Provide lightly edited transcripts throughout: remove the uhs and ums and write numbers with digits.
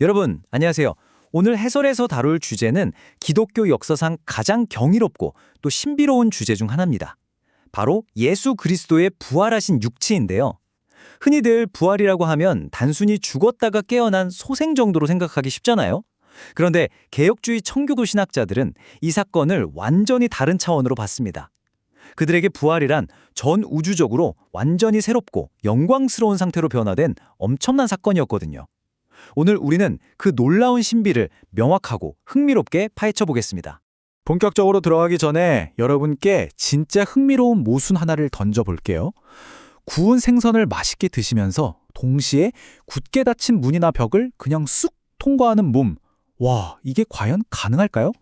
여러분, 안녕하세요. 오늘 해설에서 다룰 주제는 기독교 역사상 가장 경이롭고 또 신비로운 주제 중 하나입니다. 바로 예수 그리스도의 부활하신 육체인데요. 흔히들 부활이라고 하면 단순히 죽었다가 깨어난 소생 정도로 생각하기 쉽잖아요. 그런데 개혁주의 청교도 신학자들은 이 사건을 완전히 다른 차원으로 봤습니다. 그들에게 부활이란 전 우주적으로 완전히 새롭고 영광스러운 상태로 변화된 엄청난 사건이었거든요. 오늘 우리는 그 놀라운 신비를 명확하고 흥미롭게 파헤쳐 보겠습니다. 본격적으로 들어가기 전에 여러분께 진짜 흥미로운 모순 하나를 던져볼게요. 구운 생선을 맛있게 드시면서 동시에 굳게 닫힌 문이나 벽을 그냥 쑥 통과하는 몸. 와, 이게 과연 가능할까요?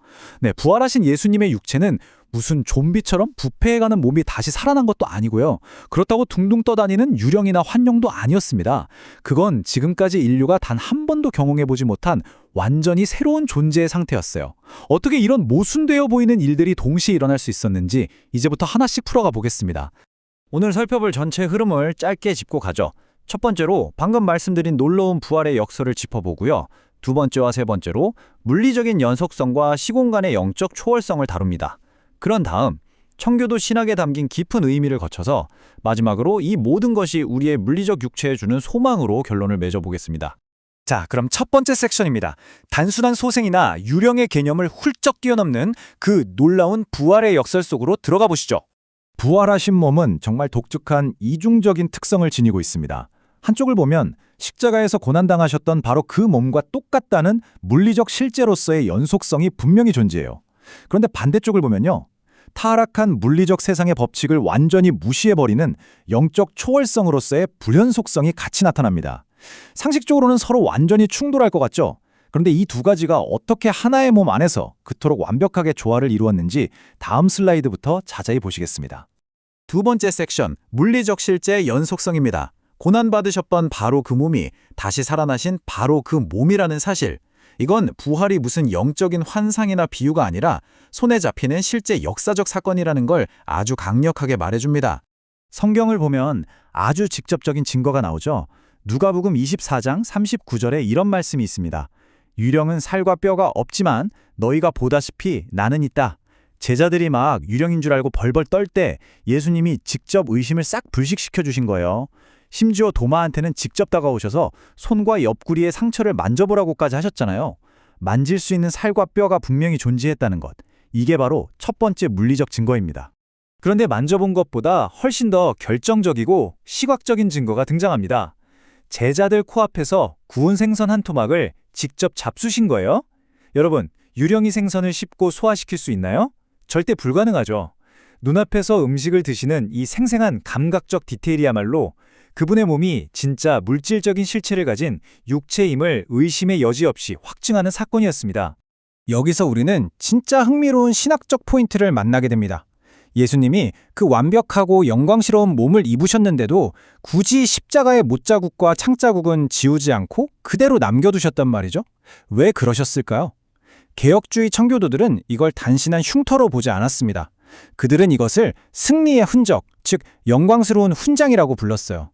네, 부활하신 예수님의 육체는 무슨 좀비처럼 부패해가는 몸이 다시 살아난 것도 아니고요. 그렇다고 둥둥 떠다니는 유령이나 환영도 아니었습니다. 그건 지금까지 인류가 단 한 번도 경험해보지 못한 완전히 새로운 존재의 상태였어요. 어떻게 이런 모순되어 보이는 일들이 동시에 일어날 수 있었는지 이제부터 하나씩 풀어가 보겠습니다. 오늘 살펴볼 전체 흐름을 짧게 짚고 가죠. 첫 번째로 방금 말씀드린 놀라운 부활의 역설을 짚어보고요. 두 번째와 세 번째로 물리적인 연속성과 시공간의 영적 초월성을 다룹니다. 그런 다음 청교도 신학에 담긴 깊은 의미를 거쳐서 마지막으로 이 모든 것이 우리의 물리적 육체에 주는 소망으로 결론을 맺어보겠습니다. 자, 그럼 첫 번째 섹션입니다. 단순한 소생이나 유령의 개념을 훌쩍 뛰어넘는 그 놀라운 부활의 역설 속으로 들어가 보시죠. 부활하신 몸은 정말 독특한 이중적인 특성을 지니고 있습니다. 한쪽을 보면 십자가에서 고난당하셨던 바로 그 몸과 똑같다는 물리적 실제로서의 연속성이 분명히 존재해요. 그런데 반대쪽을 보면요. 타락한 물리적 세상의 법칙을 완전히 무시해버리는 영적 초월성으로서의 불연속성이 같이 나타납니다. 상식적으로는 서로 완전히 충돌할 것 같죠? 그런데 이 두 가지가 어떻게 하나의 몸 안에서 그토록 완벽하게 조화를 이루었는지 다음 슬라이드부터 자세히 보시겠습니다. 두 번째 섹션, 물리적 실제의 연속성입니다. 고난받으셨던 바로 그 몸이 다시 살아나신 바로 그 몸이라는 사실. 이건 부활이 무슨 영적인 환상이나 비유가 아니라 손에 잡히는 실제 역사적 사건이라는 걸 아주 강력하게 말해줍니다. 성경을 보면 아주 직접적인 증거가 나오죠. 누가복음 24장 39절에 이런 말씀이 있습니다. 유령은 살과 뼈가 없지만 너희가 보다시피 나는 있다. 제자들이 막 유령인 줄 알고 벌벌 떨 때 예수님이 직접 의심을 싹 불식시켜 주신 거예요. 심지어 도마한테는 직접 다가오셔서 손과 옆구리의 상처를 만져보라고까지 하셨잖아요. 만질 수 있는 살과 뼈가 분명히 존재했다는 것. 이게 바로 첫 번째 물리적 증거입니다. 그런데 만져본 것보다 훨씬 더 결정적이고 시각적인 증거가 등장합니다. 제자들 코앞에서 구운 생선 한 토막을 직접 잡수신 거예요? 여러분, 유령이 생선을 씹고 소화시킬 수 있나요? 절대 불가능하죠. 눈앞에서 음식을 드시는 이 생생한 감각적 디테일이야말로 그분의 몸이 진짜 물질적인 실체를 가진 육체임을 의심의 여지 없이 확증하는 사건이었습니다. 여기서 우리는 진짜 흥미로운 신학적 포인트를 만나게 됩니다. 예수님이 그 완벽하고 영광스러운 몸을 입으셨는데도 굳이 십자가의 못자국과 창자국은 지우지 않고 그대로 남겨두셨단 말이죠. 왜 그러셨을까요? 개혁주의 청교도들은 이걸 단순한 흉터로 보지 않았습니다. 그들은 이것을 승리의 흔적, 즉 영광스러운 훈장이라고 불렀어요.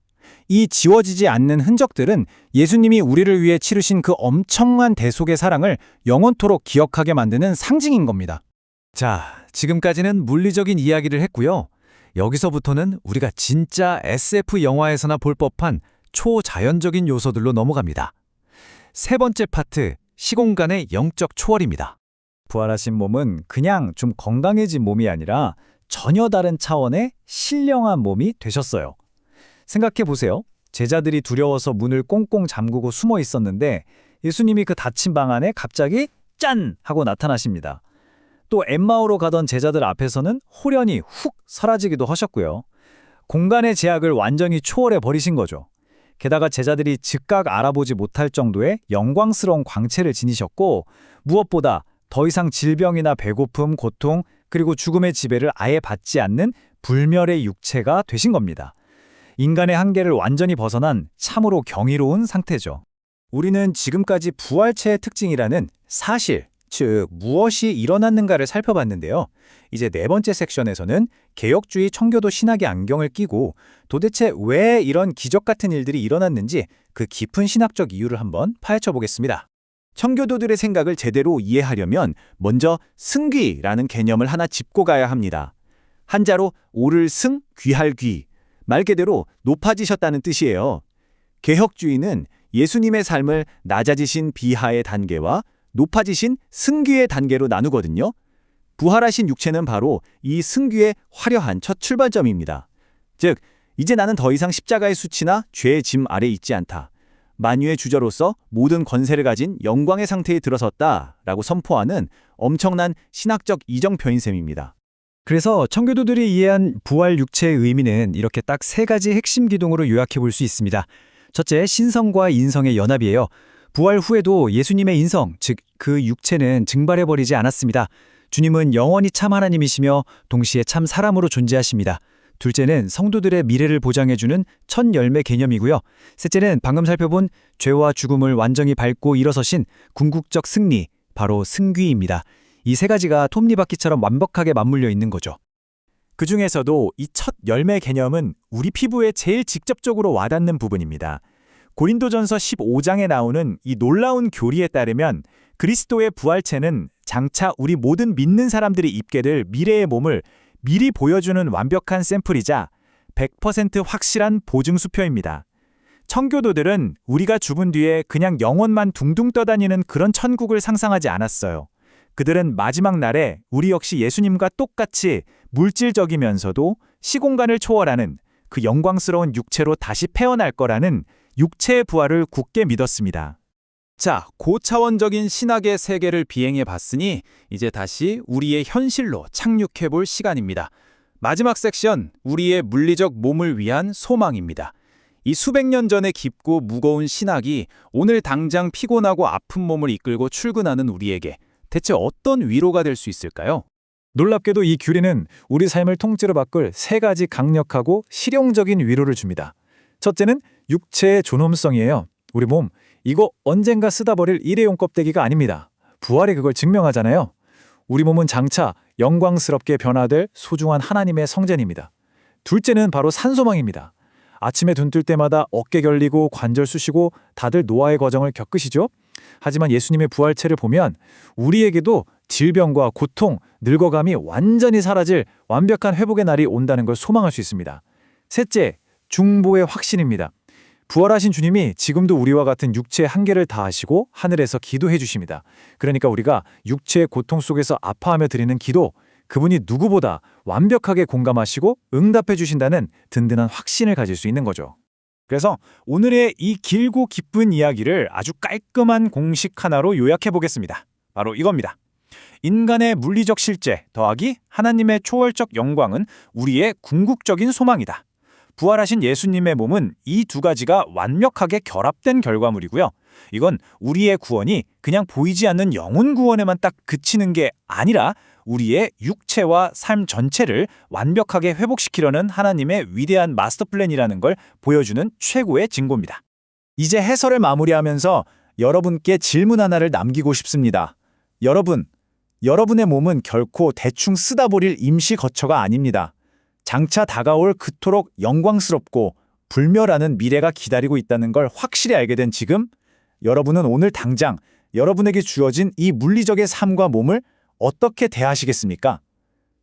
이 지워지지 않는 흔적들은 예수님이 우리를 위해 치르신 그 엄청난 대속의 사랑을 영원토록 기억하게 만드는 상징인 겁니다. 자, 지금까지는 물리적인 이야기를 했고요. 여기서부터는 우리가 진짜 SF 영화에서나 볼 법한 초자연적인 요소들로 넘어갑니다. 세 번째 파트, 시공간의 영적 초월입니다. 부활하신 몸은 그냥 좀 건강해진 몸이 아니라 전혀 다른 차원의 신령한 몸이 되셨어요. 생각해보세요. 제자들이 두려워서 문을 꽁꽁 잠그고 숨어 있었는데 예수님이 그 닫힌 방 안에 갑자기 짠! 하고 나타나십니다. 또 엠마오로 가던 제자들 앞에서는 호련히 훅 사라지기도 하셨고요. 공간의 제약을 완전히 초월해 버리신 거죠. 게다가 제자들이 즉각 알아보지 못할 정도의 영광스러운 광채를 지니셨고 무엇보다 더 이상 질병이나 배고픔, 고통, 그리고 죽음의 지배를 아예 받지 않는 불멸의 육체가 되신 겁니다. 인간의 한계를 완전히 벗어난 참으로 경이로운 상태죠. 우리는 지금까지 부활체의 특징이라는 사실, 즉 무엇이 일어났는가를 살펴봤는데요. 이제 네 번째 섹션에서는 개혁주의 청교도 신학의 안경을 끼고 도대체 왜 이런 기적 같은 일들이 일어났는지 그 깊은 신학적 이유를 한번 파헤쳐 보겠습니다. 청교도들의 생각을 제대로 이해하려면 먼저 승귀라는 개념을 하나 짚고 가야 합니다. 한자로 오를 승, 귀할 귀, 말 그대로 높아지셨다는 뜻이에요. 개혁주의는 예수님의 삶을 낮아지신 비하의 단계와 높아지신 승귀의 단계로 나누거든요. 부활하신 육체는 바로 이 승귀의 화려한 첫 출발점입니다. 즉, 이제 나는 더 이상 십자가의 수치나 죄의 짐 아래 있지 않다. 만유의 주저로서 모든 권세를 가진 영광의 상태에 들어섰다라고 선포하는 엄청난 신학적 이정표인 셈입니다. 그래서 청교도들이 이해한 부활 육체의 의미는 이렇게 딱 세 가지 핵심 기둥으로 요약해 볼 수 있습니다. 첫째, 신성과 인성의 연합이에요. 부활 후에도 예수님의 인성, 즉 그 육체는 증발해버리지 않았습니다. 주님은 영원히 참 하나님이시며 동시에 참 사람으로 존재하십니다. 둘째는 성도들의 미래를 보장해주는 첫 열매 개념이고요. 셋째는 방금 살펴본 죄와 죽음을 완전히 밟고 일어서신 궁극적 승리, 바로 승귀입니다. 이 세 가지가 톱니바퀴처럼 완벽하게 맞물려 있는 거죠. 그 중에서도 이 첫 열매 개념은 우리 피부에 제일 직접적으로 와닿는 부분입니다. 고린도전서 15장에 나오는 이 놀라운 교리에 따르면 그리스도의 부활체는 장차 우리 모든 믿는 사람들이 입게 될 미래의 몸을 미리 보여주는 완벽한 샘플이자 100% 확실한 보증수표입니다. 청교도들은 우리가 죽은 뒤에 그냥 영혼만 둥둥 떠다니는 그런 천국을 상상하지 않았어요. 그들은 마지막 날에 우리 역시 예수님과 똑같이 물질적이면서도 시공간을 초월하는 그 영광스러운 육체로 다시 태어날 거라는 육체의 부활을 굳게 믿었습니다. 자, 고차원적인 신학의 세계를 비행해 봤으니 이제 다시 우리의 현실로 착륙해 볼 시간입니다. 마지막 섹션, 우리의 물리적 몸을 위한 소망입니다. 이 수백 년 전의 깊고 무거운 신학이 오늘 당장 피곤하고 아픈 몸을 이끌고 출근하는 우리에게 대체 어떤 위로가 될 수 있을까요? 놀랍게도 이 규례는 우리 삶을 통째로 바꿀 세 가지 강력하고 실용적인 위로를 줍니다. 첫째는 육체의 존엄성이에요. 우리 몸, 이거 언젠가 쓰다 버릴 일회용 껍데기가 아닙니다. 부활이 그걸 증명하잖아요. 우리 몸은 장차 영광스럽게 변화될 소중한 하나님의 성전입니다. 둘째는 바로 산소망입니다. 아침에 눈 뜰 때마다 어깨 결리고 관절 쑤시고 다들 노화의 과정을 겪으시죠? 하지만 예수님의 부활체를 보면 우리에게도 질병과 고통, 늙어감이 완전히 사라질 완벽한 회복의 날이 온다는 걸 소망할 수 있습니다. 셋째, 중보의 확신입니다. 부활하신 주님이 지금도 우리와 같은 육체의 한계를 다하시고 하늘에서 기도해 주십니다. 그러니까 우리가 육체의 고통 속에서 아파하며 드리는 기도, 그분이 누구보다 완벽하게 공감하시고 응답해 주신다는 든든한 확신을 가질 수 있는 거죠. 그래서 오늘의 이 길고 깊은 이야기를 아주 깔끔한 공식 하나로 요약해 보겠습니다. 바로 이겁니다. 인간의 물리적 실제 더하기 하나님의 초월적 영광은 우리의 궁극적인 소망이다. 부활하신 예수님의 몸은 이 두 가지가 완벽하게 결합된 결과물이고요. 이건 우리의 구원이 그냥 보이지 않는 영혼 구원에만 딱 그치는 게 아니라 우리의 육체와 삶 전체를 완벽하게 회복시키려는 하나님의 위대한 마스터 플랜이라는 걸 보여주는 최고의 증거입니다. 이제 해설을 마무리하면서 여러분께 질문 하나를 남기고 싶습니다. 여러분의 몸은 결코 대충 쓰다 버릴 임시 거처가 아닙니다. 장차 다가올 그토록 영광스럽고 불멸하는 미래가 기다리고 있다는 걸 확실히 알게 된 지금, 여러분은 오늘 당장 여러분에게 주어진 이 물리적의 삶과 몸을 어떻게 대하시겠습니까?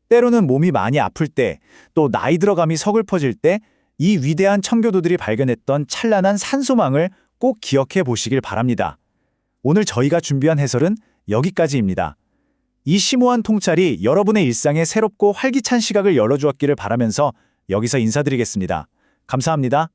때로는 몸이 많이 아플 때, 또 나이 들어감이 서글퍼질 때 이 위대한 청교도들이 발견했던 찬란한 산소망을 꼭 기억해 보시길 바랍니다. 오늘 저희가 준비한 해설은 여기까지입니다. 이 심오한 통찰이 여러분의 일상에 새롭고 활기찬 시각을 열어주었기를 바라면서 여기서 인사드리겠습니다. 감사합니다.